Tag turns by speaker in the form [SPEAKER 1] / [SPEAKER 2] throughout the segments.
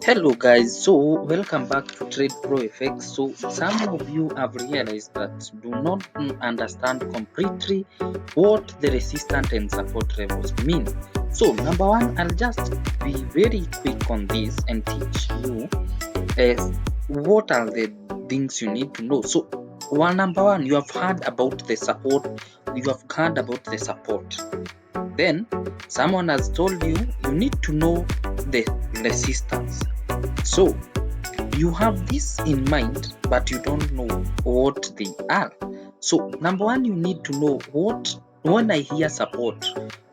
[SPEAKER 1] Hello guys, so welcome back to Trade Pro FX. So some of you have realized that do not understand completely what the resistance and support levels mean. So number one, I'll just be very quick on this and teach you what are the things you need to know. So number one, you have heard about the support. Then someone has told you need to know the resistance. So you have this in mind, but you don't know what they are. So number one, you need to know when I hear support,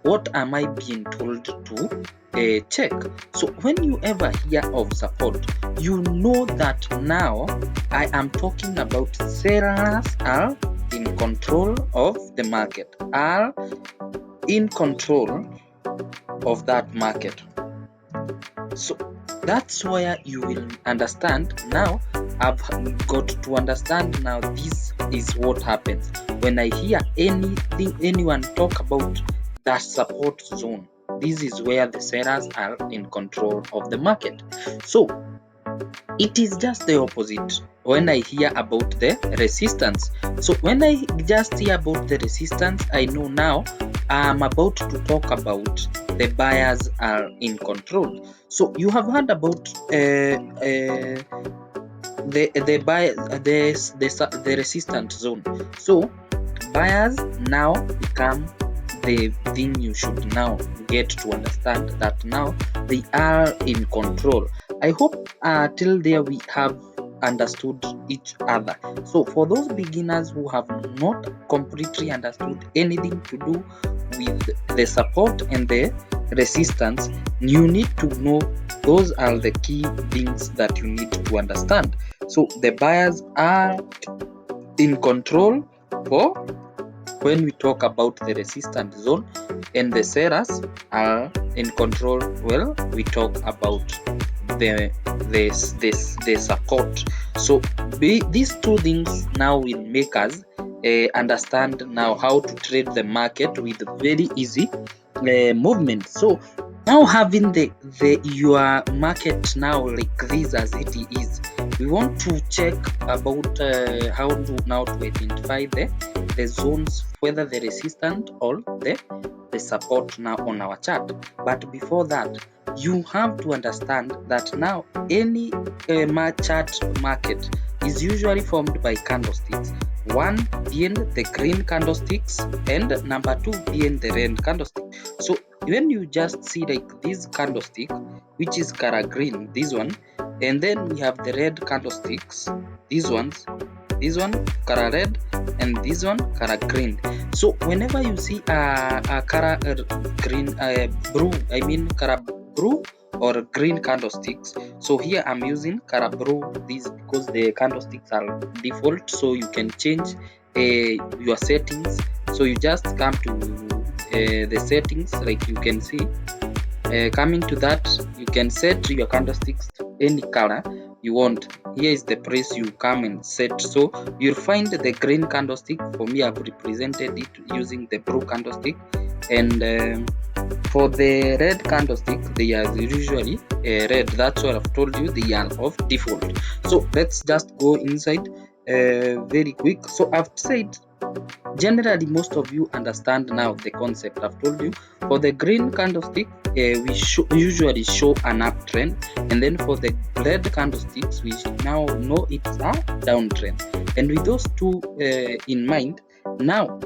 [SPEAKER 1] what am I being told to check? So when you ever hear of support, you know that now I am talking about sellers are in control of the market, are in control of that market. So that's where you will understand. Now I've got to understand now this is what happens when I hear anyone talk about the support zone. This is where the sellers are in control of the market. So it is just the opposite when I hear about the resistance. So when I just hear about the resistance, I know now I'm about to talk about the buyers are in control. So you have heard about the resistance zone. So buyers now become the thing you should now get to understand that now they are in control. I hope till there we have understood each other. So for those beginners who have not completely understood anything to do with the support and the resistance, you need to know those are the key things that you need to understand. So the buyers are in control for when we talk about the resistance zone, and the sellers are in control well we talk about the support. So these two things now will make us understand now how to trade the market with very easy movement. So now having your market now like this as it is, we want to check about how to now to identify the zones, whether the resistance or the support now on our chart. But before that, you have to understand that now any chart market is usually formed by candlesticks, one being the green candlesticks and number two being the red candlestick. So when you just see like this candlestick, which is color green, this one, and then we have the red candlesticks, these ones, this one color red and this one color green. So whenever you see a color green color blue or green candlesticks, so here I'm using color blue this because the candlesticks are default, so you can change your settings. So you just come to the settings, like you can see coming to that, you can set your candlesticks to any color you want. Here is the price you come and set. So you'll find the green candlestick. For me, I've represented it using the blue candlestick, and for the red candlestick, they are usually red. That's what I've told you, they are of default. So let's just go inside very quick. So I've said generally most of you understand now the concept. I've told you for the green candlestick we usually show an uptrend, and then for the red candlesticks we now know it's a downtrend. And with those two in mind, now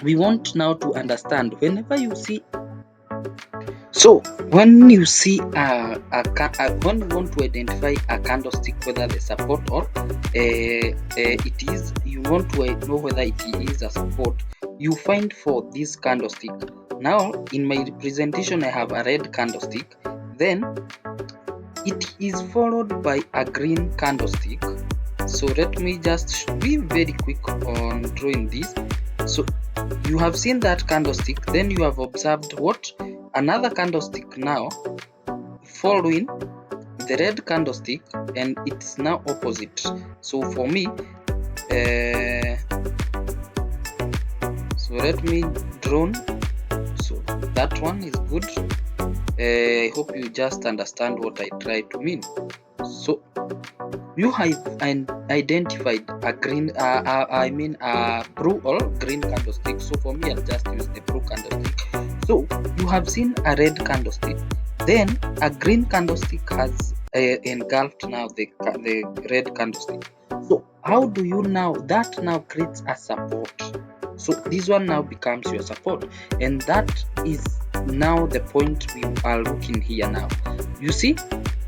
[SPEAKER 1] we want now to understand whenever you see. So when you see when you want to identify a candlestick, whether the support or it is, you want to know whether it is a support, you find for this candlestick. Now in my representation I have a red candlestick, then it is followed by a green candlestick. So let me just be very quick on drawing this. So you have seen that candlestick, then you have observed what another candlestick now following the red candlestick, and it's now opposite. So for me so let me draw. So that one is good. I hope you just understand what I try to mean. So you have identified a green, a blue or green candlestick. So for me, I'll just use the blue candlestick. So you have seen a red candlestick, then a green candlestick has engulfed now the red candlestick. So how do you now, that now creates a support. So this one now becomes your support, and that is now the point we are looking here now. You see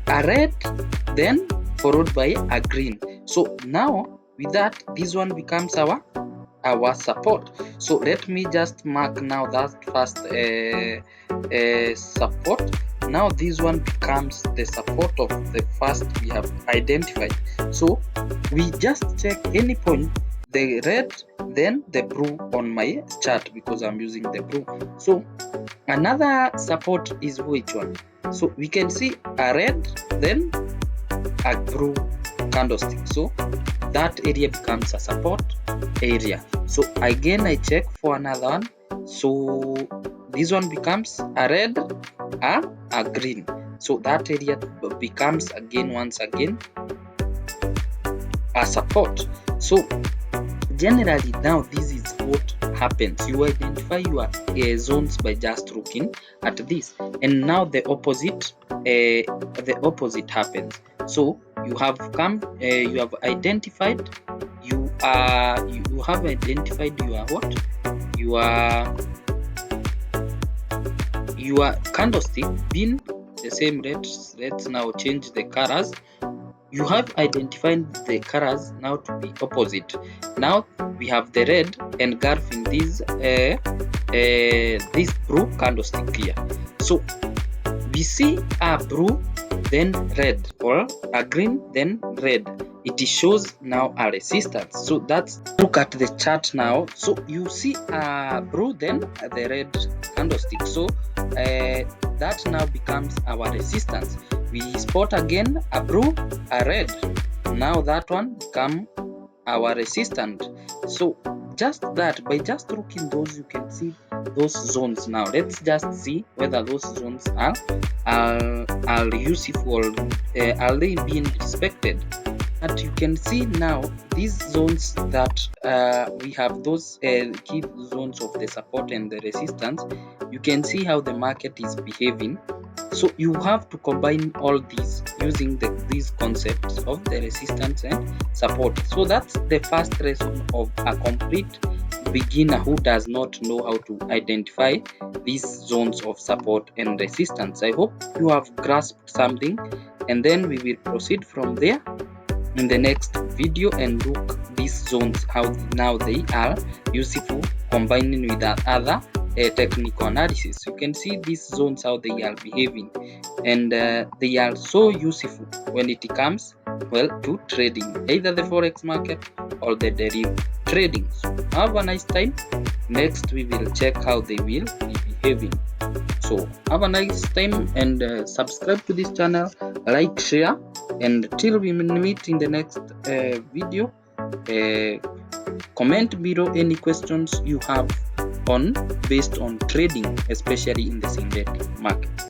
[SPEAKER 1] a red, then followed by a green. So now with that, this one becomes our support. So let me just mark now that first support. Now this one becomes the support of the first we have identified. So we just check any point, the red then the blue on my chart, because I'm using the blue. So another support is which one? So we can see a red then a blue candlestick. So that area becomes a support area. So again I check for another one. So this one becomes a red, a green. So that area becomes again once again a support. So generally now this is what happens. You identify your zones by just looking at this, and now the opposite happens. So you have you have identified your what, your candlestick being the same red. Let's now change the colors. You have identified the colors now to be opposite. Now we have the red engulfing this blue candlestick here. So we see a blue then red, or a green then red. It shows now a resistance. So that's, look at the chart now. So you see a blue then the red candlestick. So that now becomes our resistance. We spot again a blue, a red. Now that one become our resistance. So just that, by just looking those, you can see those zones. Now let's just see whether those zones are useful, are they being respected. And you can see now these zones that we have, those key zones of the support and the resistance. You can see how the market is behaving. So you have to combine all these using these concepts of the resistance and support. So that's the first lesson of a complete beginner who does not know how to identify these zones of support and resistance. I hope you have grasped something, and then we will proceed from there in the next video and look these zones, how now they are useful combining with other technical analysis. You can see these zones how they are behaving, and they are so useful when it comes, well, to trading, either the forex market or the derivative trading. So have a nice time. Next we will check how they will be behaving. So have a nice time, and subscribe to this channel, like, share, and till we meet in the next video, comment below any questions you have on based on trading, especially in the synthetic market.